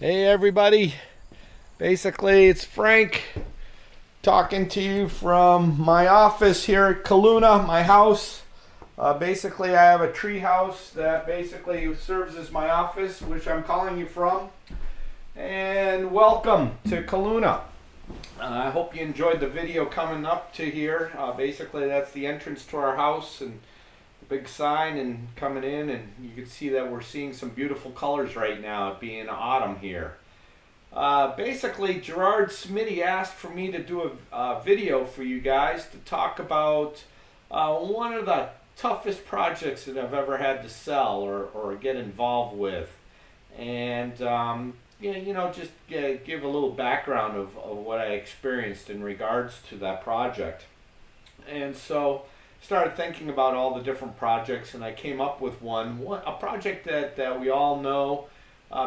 Hey everybody, basically it's Frank talking to you from my office here at Kaluna, my house. Basically I have a tree house that basically serves as my office, which I'm calling you from. And welcome to Kaluna. I hope you enjoyed the video coming up to here. Basically that's the entrance to our house and the big sign and coming in, and you can see that we're seeing some beautiful colors right now, it being autumn here. Basically, Gerard Smitty asked for me to do a video for you guys to talk about one of the toughest projects that I've ever had to sell or get involved with. And just give a little background of what I experienced in regards to that project. And so started thinking about all the different projects, and I came up with a project that we all know.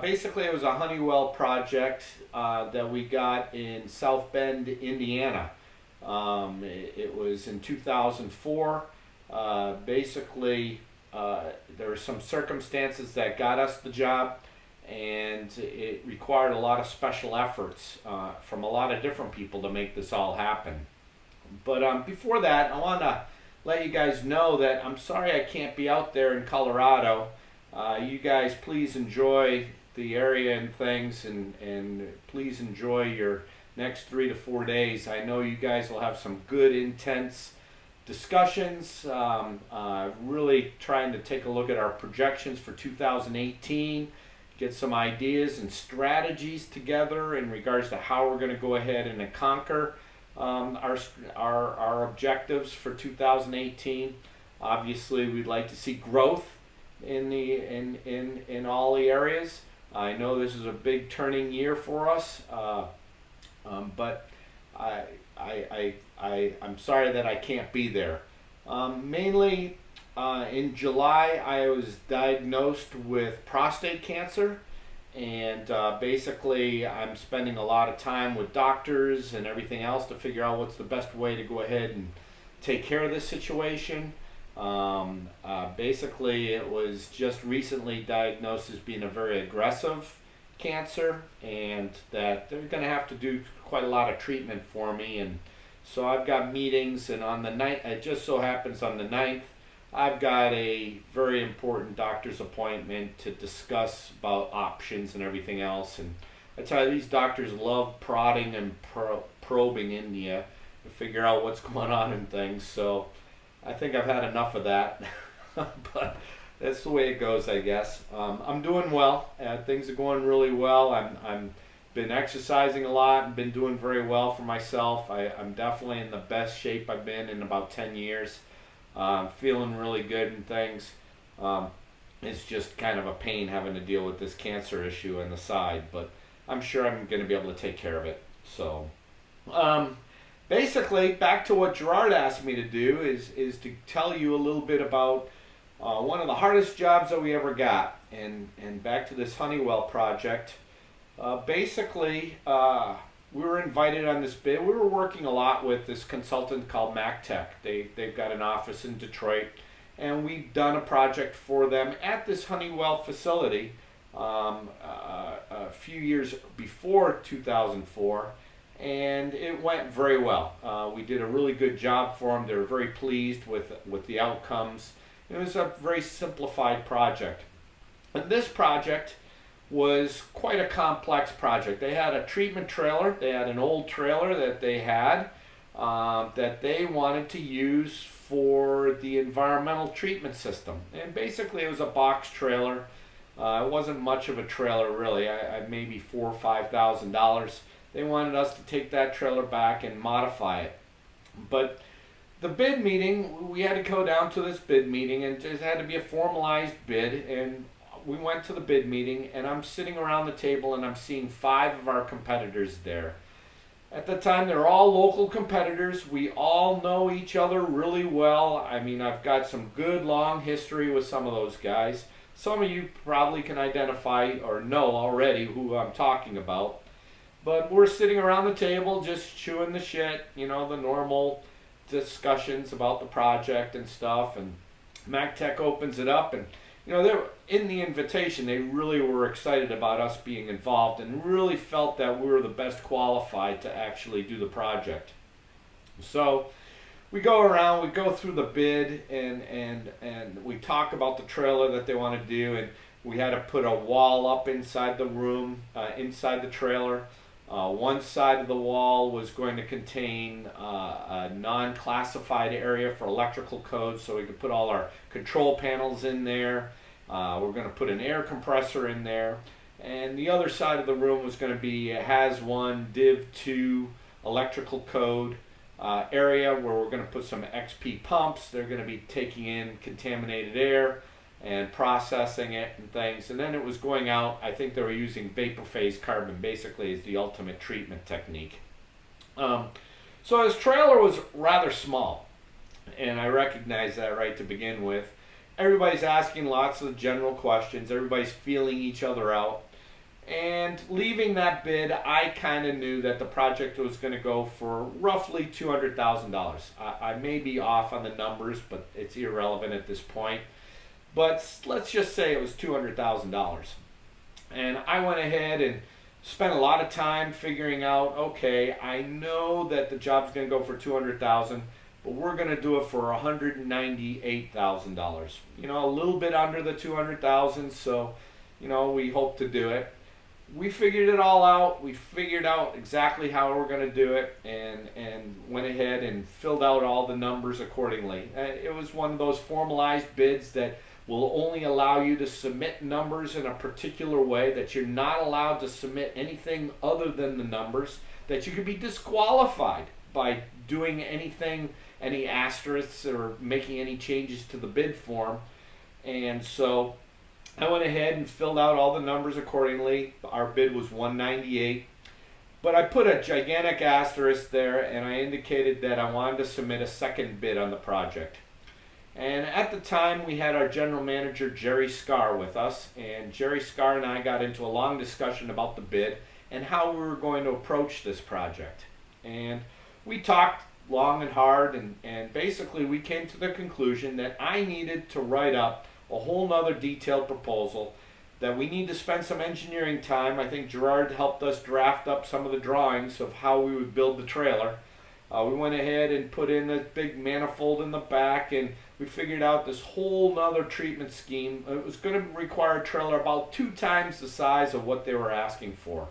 Basically, it was a Honeywell project that we got in South Bend, Indiana. It was in 2004. Basically, there were some circumstances that got us the job, and it required a lot of special efforts from a lot of different people to make this all happen. But before that, I want to let you guys know that I'm sorry I can't be out there in Colorado. You guys please enjoy the area and things, and please enjoy your next 3 to 4 days. I know you guys will have some good intense discussions, really trying to take a look at our projections for 2018, get some ideas and strategies together in regards to how we're going to go ahead and conquer our objectives for 2018. Obviously, we'd like to see growth in all the areas. I know this is a big turning year for us, but I'm sorry that I can't be there. Mainly in July, I was diagnosed with prostate cancer. And basically I'm spending a lot of time with doctors and everything else to figure out what's the best way to go ahead and take care of this situation. Basically it was just recently diagnosed as being a very aggressive cancer, and that they're going to have to do quite a lot of treatment for me. And so I've got meetings, and on the 9th, it just so happens on the 9th, I've got a very important doctor's appointment to discuss about options and everything else. And I tell you, these doctors love prodding and probing into you to figure out what's going on and things. So I think I've had enough of that. But that's the way it goes, I guess. I'm doing well. Things are going really well. I'm been exercising a lot and been doing very well for myself. I'm definitely in the best shape I've been in about 10 years. Feeling really good and things. It's just kind of a pain having to deal with this cancer issue on the side, but I'm sure I'm going to be able to take care of it. So basically, back to what Gerard asked me to do is to tell you a little bit about one of the hardest jobs that we ever got, and back to this Honeywell project. Basically, we were invited on this bid. We were working a lot with this consultant called MacTech. They've got an office in Detroit, and we've done a project for them at this Honeywell facility a few years before 2004, and it went very well. We did a really good job for them. They were very pleased with the outcomes. It was a very simplified project. And this project was quite a complex project. They had a treatment trailer. They had an old trailer that they had that they wanted to use for the environmental treatment system. And basically it was a box trailer. It wasn't much of a trailer really, maybe $4,000 or $5,000. They wanted us to take that trailer back and modify it. But the bid meeting, we had to go down to this bid meeting, and it had to be a formalized bid. And we went to the bid meeting, and I'm sitting around the table and I'm seeing 5 of our competitors there. At the time, they're all local competitors. We all know each other really well. I mean, I've got some good long history with some of those guys. Some of you probably can identify or know already who I'm talking about. But we're sitting around the table just chewing the shit, the normal discussions about the project and stuff. And MacTech opens it up, and you know, they were, in the invitation, they really were excited about us being involved and really felt that we were the best qualified to actually do the project. So we go around, we go through the bid, and we talk about the trailer that they want to do, and we had to put a wall up inside the room, inside the trailer. One side of the wall was going to contain a non-classified area for electrical codes, so we could put all our control panels in there. We're going to put an air compressor in there. And the other side of the room was going to be has one Div 2 electrical code area where we're going to put some XP pumps. They're going to be taking in contaminated air and processing it and things. And then it was going out, I think they were using vapor phase carbon basically as the ultimate treatment technique. So his trailer was rather small, and I recognized that right to begin with. Everybody's asking lots of general questions, everybody's feeling each other out. And leaving that bid, I kind of knew that the project was going to go for roughly $200,000. I may be off on the numbers, but it's irrelevant at this point. But let's just say it was $200,000. And I went ahead and spent a lot of time figuring out, okay, I know that the job's going to go for $200,000, but we're going to do it for $198,000. You know, a little bit under the $200,000, so, you know, we hope to do it. We figured it all out. We figured out exactly how we're going to do it, and went ahead and filled out all the numbers accordingly. It was one of those formalized bids that will only allow you to submit numbers in a particular way, that you're not allowed to submit anything other than the numbers, that you could be disqualified by doing anything, any asterisks or making any changes to the bid form. And so I went ahead and filled out all the numbers accordingly. Our bid was $198, but I put a gigantic asterisk there, and I indicated that I wanted to submit a second bid on the project. And at the time, we had our general manager, Jerry Scarr, with us, and Jerry Scarr and I got into a long discussion about the bid and how we were going to approach this project. And we talked long and hard, and basically we came to the conclusion that I needed to write up a whole nother detailed proposal, that we need to spend some engineering time. I think Gerard helped us draft up some of the drawings of how we would build the trailer. We went ahead and put in a big manifold in the back, and we figured out this whole nother treatment scheme. It was going to require a trailer about 2 times the size of what they were asking for.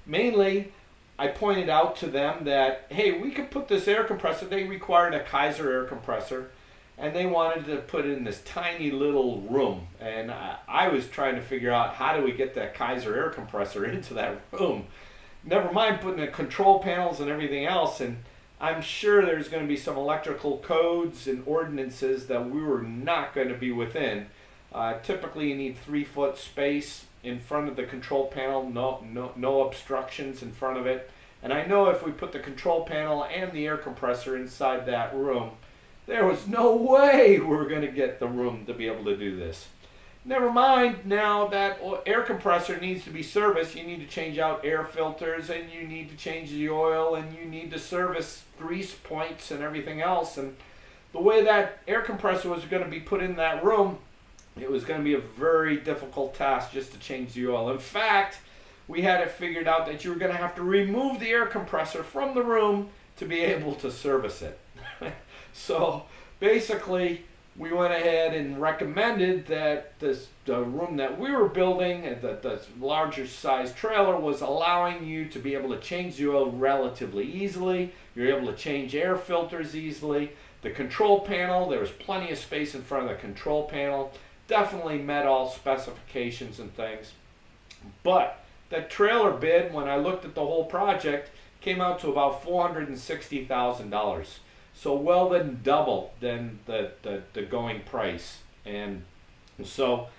Mainly, I pointed out to them that, hey, we could put this air compressor. They required a Kaiser air compressor, and they wanted to put it in this tiny little room. And I was trying to figure out, how do we get that Kaiser air compressor into that room? Never mind putting the control panels and everything else. And I'm sure there's going to be some electrical codes and ordinances that we were not going to be within. Typically, you need 3-foot space in front of the control panel, no obstructions in front of it. And I know if we put the control panel and the air compressor inside that room, there was no way we were going to get the room to be able to do this. Never mind, now that air compressor needs to be serviced, you need to change out air filters, and you need to change the oil, and you need to service grease points and everything else. And the way that air compressor was going to be put in that room, it was going to be a very difficult task just to change the oil. In fact, we had it figured out that you were going to have to remove the air compressor from the room to be able to service it. So basically, we went ahead and recommended that the room that we were building, the larger size trailer, was allowing you to be able to change the oil relatively easily. You're able to change air filters easily. The control panel, there was plenty of space in front of the control panel. Definitely met all specifications and things. But that trailer bid, when I looked at the whole project, came out to about $460,000. So well than double than the going price. And so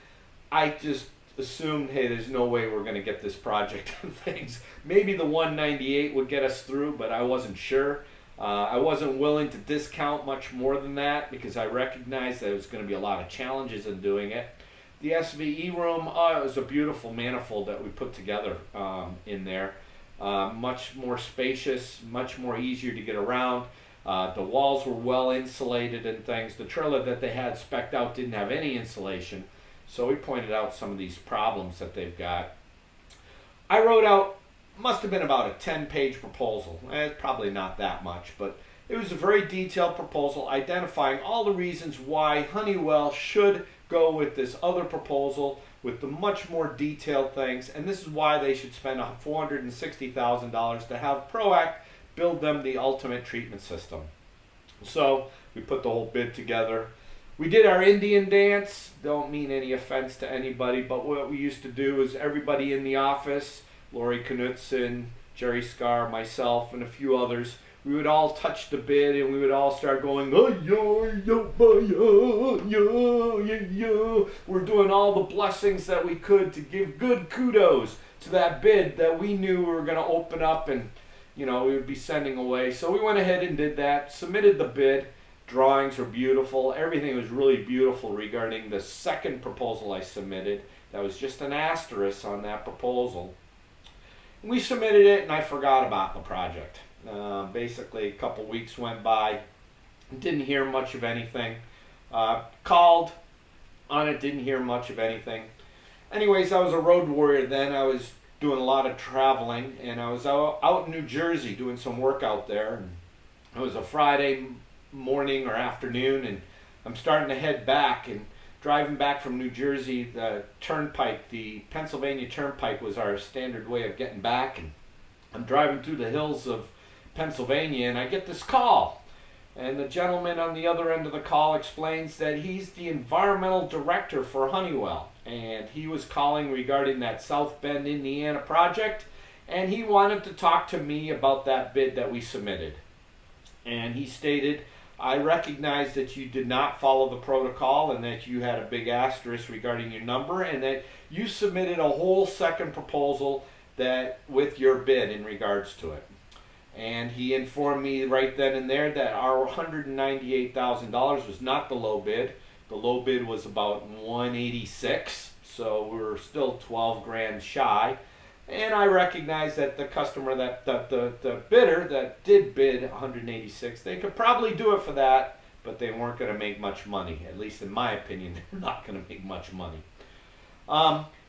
I just assumed, hey, there's no way we're going to get this project and things. Maybe the 198 would get us through, but I wasn't sure. I wasn't willing to discount much more than that because I recognized that there was going to be a lot of challenges in doing it. The SVE room, it was a beautiful manifold that we put together in there. Much more spacious, much more easier to get around. The walls were well insulated and things. The trailer that they had spec'd out didn't have any insulation. So we pointed out some of these problems that they've got. I wrote out, must have been about a 10-page proposal. It's probably not that much, but it was a very detailed proposal identifying all the reasons why Honeywell should go with this other proposal with the much more detailed things, and this is why they should spend $460,000 to have ProAct build them the ultimate treatment system. So we put the whole bid together. We did our Indian dance. Don't mean any offense to anybody, but what we used to do is everybody in the office, Lori Knutson, Jerry Scar, myself, and a few others, we would all touch the bid and we would all start going, we're doing all the blessings that we could to give good kudos to that bid that we knew we were going to open up and we would be sending away. So we went ahead and did that, submitted the bid. Drawings were beautiful. Everything was really beautiful regarding the second proposal I submitted. That was just an asterisk on that proposal. We submitted it and I forgot about the project. Basically a couple weeks went by, didn't hear much of anything. Called on it, didn't hear much of anything. Anyways, I was a road warrior then. I was doing a lot of traveling and I was out in New Jersey doing some work out there. And it was a Friday morning or afternoon and I'm starting to head back, and driving back from New Jersey, the turnpike, the Pennsylvania Turnpike was our standard way of getting back, and I'm driving through the hills of Pennsylvania and I get this call, and the gentleman on the other end of the call explains that he's the environmental director for Honeywell, and he was calling regarding that South Bend, Indiana project, and he wanted to talk to me about that bid that we submitted. And he stated, I recognize that you did not follow the protocol and that you had a big asterisk regarding your number and that you submitted a whole second proposal that with your bid in regards to it. And he informed me right then and there that our $198,000 was not the low bid. The low bid was about $186, so we were still 12 grand shy. And I recognize that the customer, that the bidder that did bid 186, they could probably do it for that, but they weren't going to make much money. At least in my opinion, they're not going to make much money.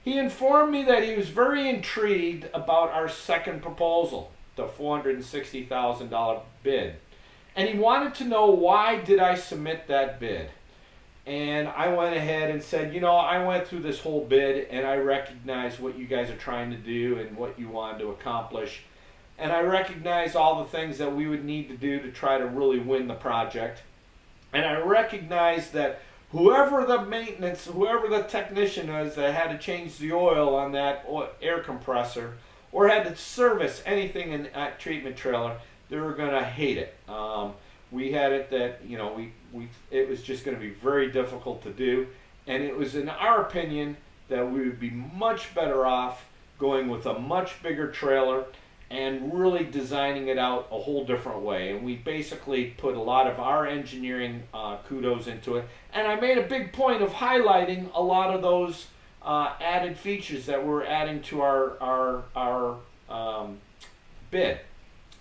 He informed me that he was very intrigued about our second proposal, the $460,000 bid. And he wanted to know, why did I submit that bid? And I went ahead and said, I went through this whole bid and I recognize what you guys are trying to do and what you wanted to accomplish. And I recognize all the things that we would need to do to try to really win the project. And I recognize that whoever the technician was that had to change the oil on that air compressor or had to service anything in that treatment trailer, they were going to hate it. We had it that, it was just going to be very difficult to do. And it was in our opinion that we would be much better off going with a much bigger trailer and really designing it out a whole different way. And we basically put a lot of our engineering kudos into it. And I made a big point of highlighting a lot of those added features that we're adding to our bid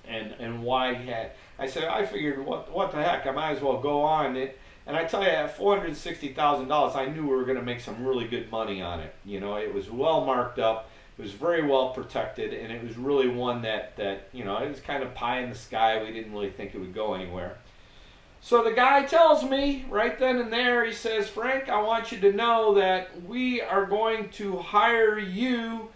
and why he had. I said, I figured, what the heck, I might as well go on it. And I tell you, at $460,000, I knew we were going to make some really good money on it. It was well marked up, it was very well protected, and it was really one that it was kind of pie in the sky. We didn't really think it would go anywhere. So the guy tells me right then and there, he says, Frank, I want you to know that we are going to hire you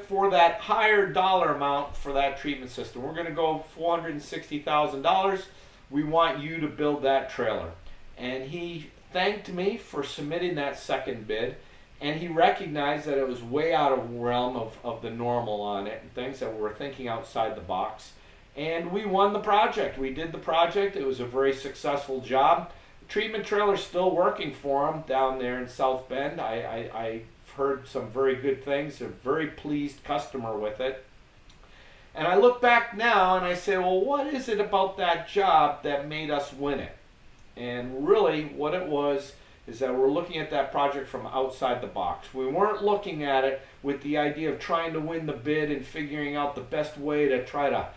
for that higher dollar amount for that treatment system. We're going to go $460,000. We want you to build that trailer. And he thanked me for submitting that second bid, and he recognized that it was way out of the realm of the normal on it and things that we're thinking outside the box. And we won the project. We did the project. It was a very successful job. The treatment trailer's still working for him down there in South Bend. I've heard some very good things. A very pleased customer with it. And I look back now and I say, well, what is it about that job that made us win it? And really what it was is that we're looking at that project from outside the box. We weren't looking at it with the idea of trying to win the bid and figuring out the best way to try to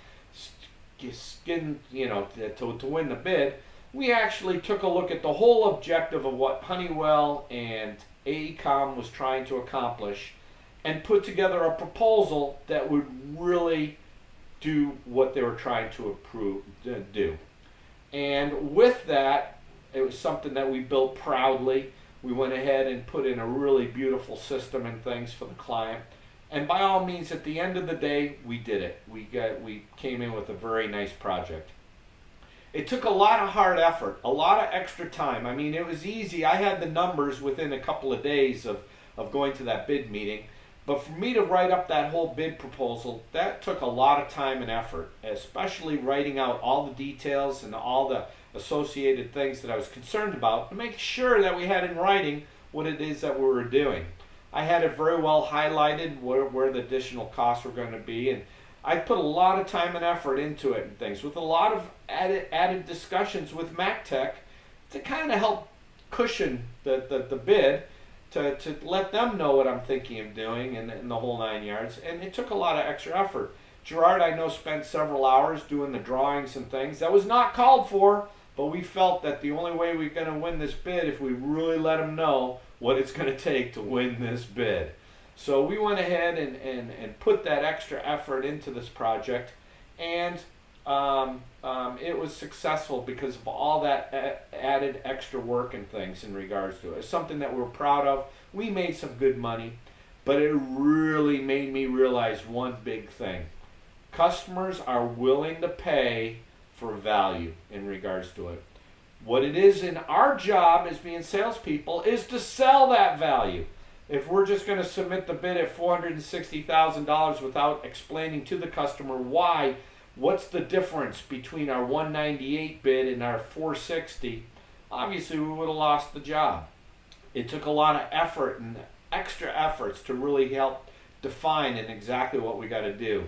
to win the bid, we actually took a look at the whole objective of what Honeywell and AECOM was trying to accomplish and put together a proposal that would really do what they were trying to do. And with that, it was something that we built proudly. We went ahead and put in a really beautiful system and things for the client. And by all means, at the end of the day, we did it. We came in with a very nice project. It took a lot of hard effort, a lot of extra time. I mean, it was easy. I had the numbers within a couple of days of going to that bid meeting. But for me to write up that whole bid proposal, that took a lot of time and effort, especially writing out all the details and all the associated things that I was concerned about to make sure that we had in writing what it is that we were doing. I had it very well highlighted where the additional costs were going to be, and I put a lot of time and effort into it and things, with a lot of added discussions with MacTech to kind of help cushion the bid, to let them know what I'm thinking of doing and the whole 9 yards. And it took a lot of extra effort. Gerard, I know, spent several hours doing the drawings and things. That was not called for, but we felt that the only way we're going to win this bid if we really let them know what it's going to take to win this bid. So we went ahead and put that extra effort into this project, and it was successful because of all that added extra work and things in regards to it. It's something that we're proud of. We made some good money, but it really made me realize one big thing. Customers are willing to pay for value in regards to it. What it is in our job as being salespeople is to sell that value. If we're just going to submit the bid at $460,000 without explaining to the customer why, what's the difference between our 198 bid and our 460, obviously we would have lost the job. It took a lot of effort and extra efforts to really help define and exactly what we got to do.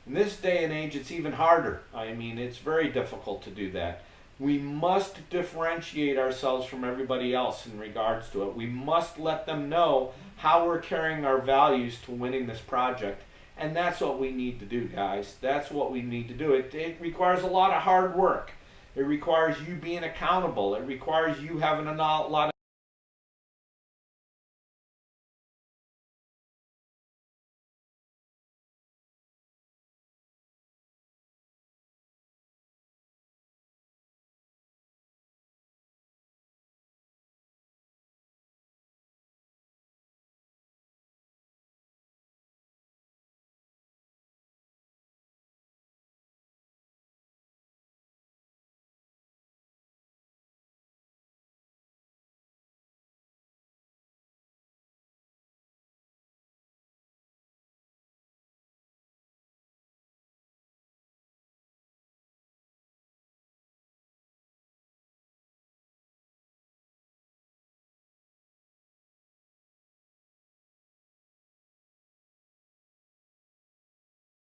In this day and age, it's even harder. I mean, it's very difficult to do that. We must differentiate ourselves from everybody else in regards to it. We must let them know how we're carrying our values to winning this project. And that's what we need to do, guys. That's what we need to do. It requires a lot of hard work. It requires you being accountable. It requires you having a lot of